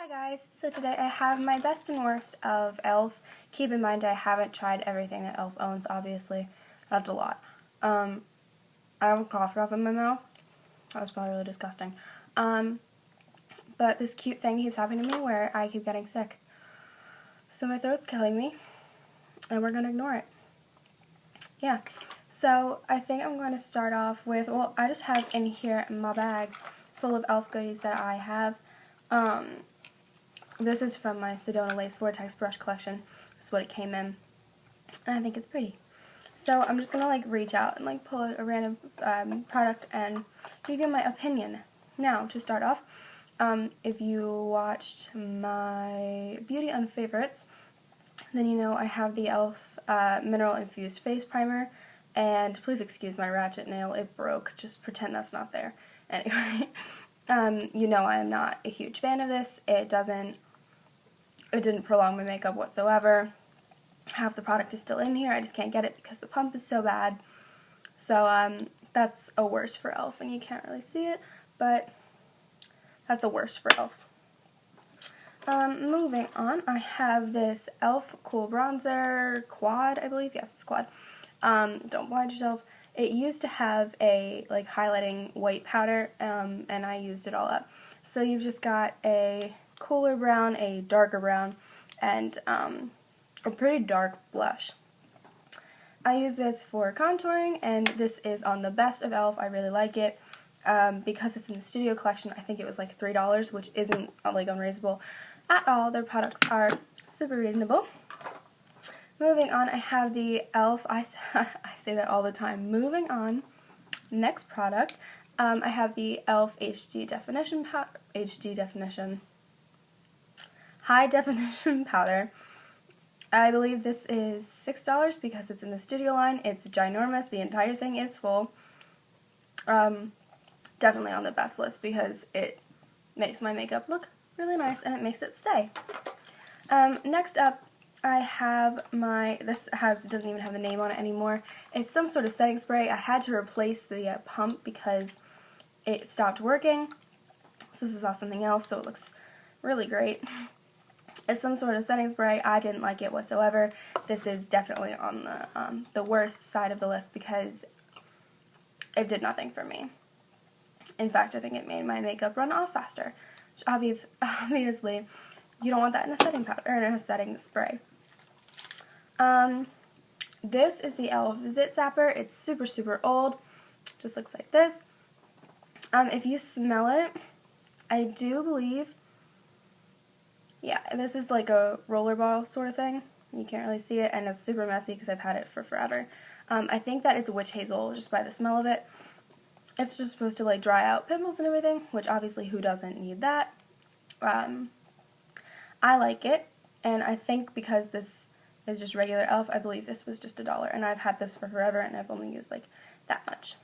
Hi guys, so today I have my best and worst of e.l.f. Keep in mind I haven't tried everything that e.l.f. owns, obviously. That's a lot. I have a cough drop in my mouth. That was probably really disgusting. But this cute thing keeps happening to me where I keep getting sick. So my throat's killing me, and we're going to ignore it. Yeah, so I think I'm going to start off with, well, I just have in here my bag full of e.l.f. goodies that I have. This is from my Sedona Lace Vortex brush collection. That's what it came in, and I think it's pretty. So I'm just gonna reach out and pull a random product and give you my opinion. Now, to start off, if you watched my Beauty Unfavorites, then you know I have the e.l.f. Mineral Infused Face Primer, and please excuse my ratchet nail, it broke, just pretend that's not there. Anyway, you know I am not a huge fan of this. It didn't prolong my makeup whatsoever. Half the product is still in here, I just can't get it because the pump is so bad. So that's a worst for e.l.f. and you can't really see it, but that's a worst for e.l.f. Moving on, I have this e.l.f. Cool Bronzer Quad, I believe. Yes, it's Quad. Don't blind yourself. It used to have a highlighting white powder, and I used it all up. So you've just got a cooler brown, a darker brown, and a pretty dark blush. I use this for contouring, and this is on the best of e.l.f. I really like it. Because it's in the Studio Collection, I think it was like $3, which isn't unreasonable at all. Their products are super reasonable. Moving on, I have the e.l.f. I say that all the time. Moving on, next product, I have the e.l.f. High Definition Powder. I believe this is $6 because it's in the Studio line. It's ginormous. The entire thing is full. Definitely on the best list because it makes my makeup look really nice and it makes it stay. Next up, I have doesn't even have the name on it anymore. It's some sort of setting spray. I had to replace the pump because it stopped working. So this is all something else, so it looks really great. It's some sort of setting spray. I didn't like it whatsoever. This is definitely on the worst side of the list because it did nothing for me. In fact, I think it made my makeup run off faster. Which obviously, you don't want that in a setting powder or in a setting spray. This is the e.l.f. Zit Zapper. It's super, super old. Just looks like this. If you smell it, I do believe, yeah, this is like a rollerball sort of thing. You can't really see it, and it's super messy because I've had it for forever. I think that it's witch hazel just by the smell of it. It's just supposed to dry out pimples and everything, which obviously who doesn't need that. I like it, and I think because this is just regular e.l.f., I believe this was just $1, and I've had this for forever, and I've only used that much.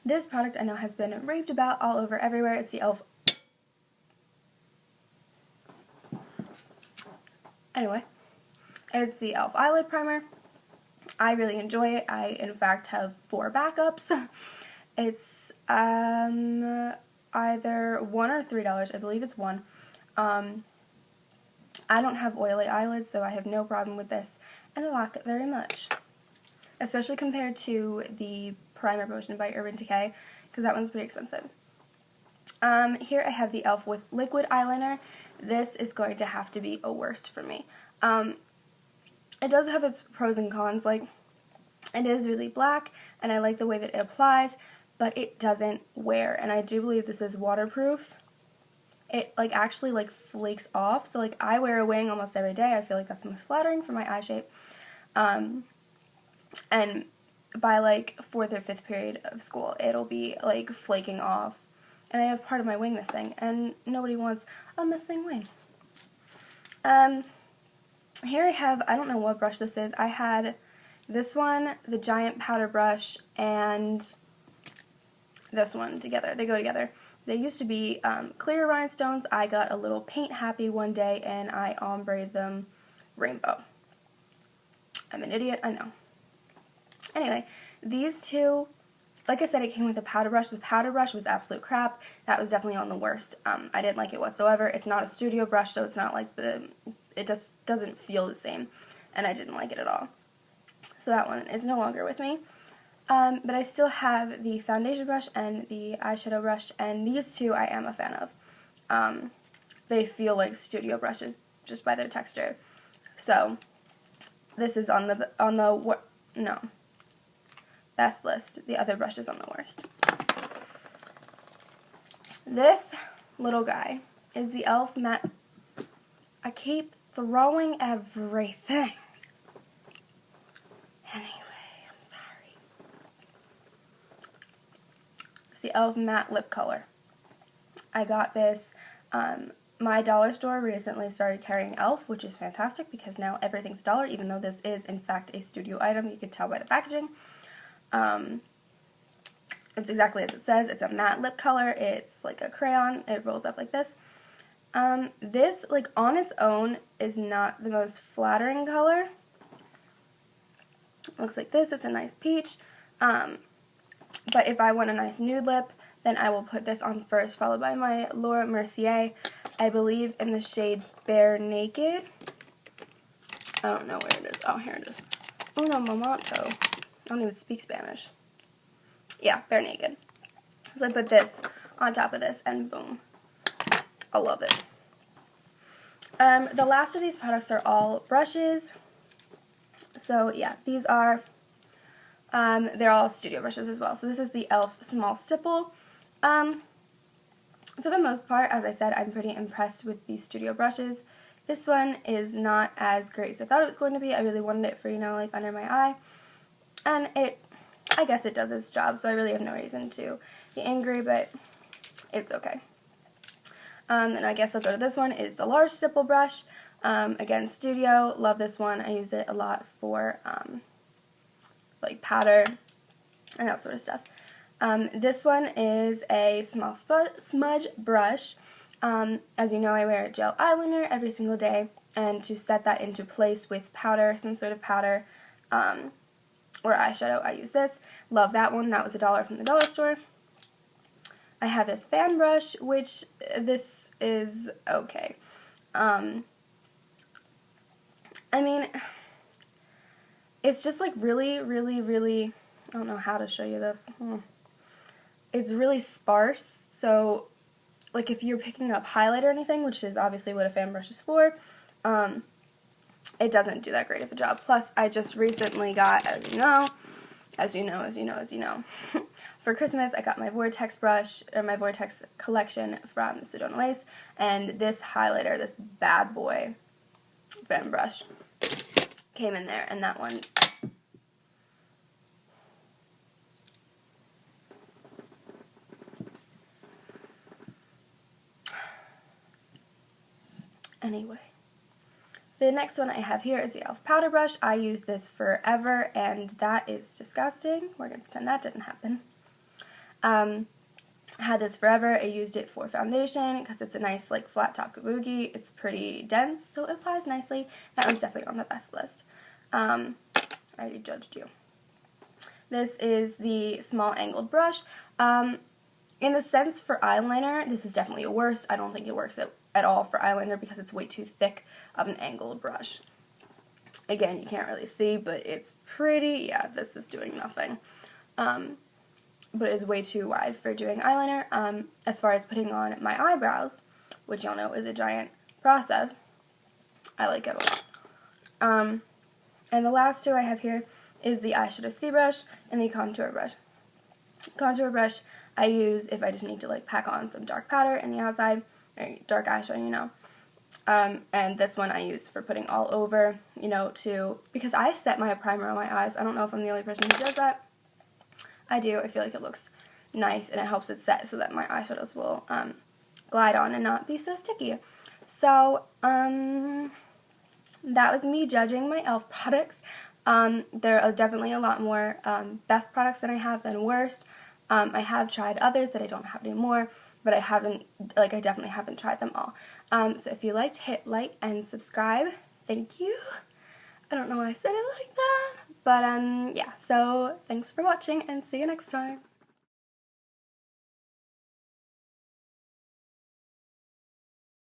This product I know has been raved about all over everywhere. It's the e.l.f. Anyway, it's the e.l.f. Eyelid Primer. I really enjoy it. I, in fact, have 4 backups. It's either $1 or $3. I believe it's $1. I don't have oily eyelids, so I have no problem with this, and I like it very much. Especially compared to the Primer Potion by Urban Decay, because that one's pretty expensive. Here I have the e.l.f. with liquid eyeliner. This is going to have to be a worst for me. It does have its pros and cons. It is really black, and I like the way that it applies, but it doesn't wear, and I do believe this is waterproof. It actually flakes off, so I wear a wing almost every day. I feel like that's the most flattering for my eye shape. And by 4th or 5th period of school, it'll be flaking off, and I have part of my wing missing, and nobody wants a missing wing. Here I have, I don't know what brush this is. I had this one, the giant powder brush, and this one together. They go together. They used to be clear rhinestones. I got a little paint happy one day, and I ombre'd them rainbow. I'm an idiot, I know. Anyway, these two like I said, it came with a powder brush. The powder brush was absolute crap. That was definitely on the worst. I didn't like it whatsoever. It's not a studio brush, so it's not like it just doesn't feel the same, and I didn't like it at all. So that one is no longer with me. But I still have the foundation brush and the eyeshadow brush, and these two I am a fan of. They feel like studio brushes just by their texture. So this is on the best list. The other brush is on the worst. This little guy is the e.l.f. matte. I keep throwing everything. Anyway, I'm sorry. It's the e.l.f. matte lip color. I got this. My dollar store recently started carrying e.l.f., which is fantastic because now everything's $1, even though this is, in fact, a studio item. You can tell by the packaging. It's exactly as it says. It's a matte lip color. It's like a crayon. It rolls up like this. This, like, on its own is not the most flattering color. It looks like this. It's a nice peach. But if I want a nice nude lip, then I will put this on first, followed by my Laura Mercier, I believe in the shade Bare Naked. I don't know where it is. Oh, here it is. Uno momento. I don't even speak Spanish. Yeah, Bare Naked. So I put this on top of this, and boom. I love it. The last of these products are all brushes. So yeah, these are, they're all studio brushes as well. So this is the e.l.f. Small Stipple. For the most part, as I said, I'm pretty impressed with these studio brushes. This one is not as great as I thought it was going to be. I really wanted it for, you know, like under my eye. And I guess it does its job, so I really have no reason to be angry, but it's okay. And I guess I'll go to this one, is the large stipple brush. Again, studio, love this one. I use it a lot for like powder and that sort of stuff. This one is a small smudge brush. As you know, I wear a gel eyeliner every single day, and to set that into place with powder, some sort of powder, or eyeshadow, I use this. Love that one. That was $1 from the dollar store. I have this fan brush, which this is okay. I mean, it's just like really, really, really, I don't know how to show you this. It's really sparse, so like if you're picking up highlight or anything, which is obviously what a fan brush is for, it doesn't do that great of a job. Plus, I just recently got, as you know, for Christmas, I got my Vortex brush, or my Vortex collection from Sedona Lace, and this highlighter, this bad boy fan brush, came in there, and that one, anyway. The next one I have here is the e.l.f. powder brush. I use this forever, and that is disgusting. We're going to pretend that didn't happen. I had this forever. I used it for foundation because it's a nice, like, flat top kabuki. It's pretty dense, so it applies nicely. That one's definitely on the best list. I already judged you. This is the small angled brush. In the sense for eyeliner, this is definitely a worst. I don't think it works at all for eyeliner because it's way too thick of an angled brush. Again, you can't really see, but it's pretty, yeah, this is doing nothing. But it's way too wide for doing eyeliner. As far as putting on my eyebrows, which y'all know is a giant process, I like it a lot. And the last two I have here is the eyeshadow C brush and the contour brush. Contour brush I use if I just need to like pack on some dark powder in the outside, or dark eyeshadow, you know. And this one I use for putting all over, you know, because I set my primer on my eyes. I don't know if I'm the only person who does that. I do. I feel like it looks nice, and it helps it set so that my eyeshadows will glide on and not be so sticky. So, that was me judging my e.l.f. products. There are definitely a lot more best products than I have than worst. I have tried others that I don't have anymore, but I definitely haven't tried them all. So if you liked, hit like and subscribe. Thank you. I don't know why I said it like that, but yeah, so thanks for watching, and see you next time.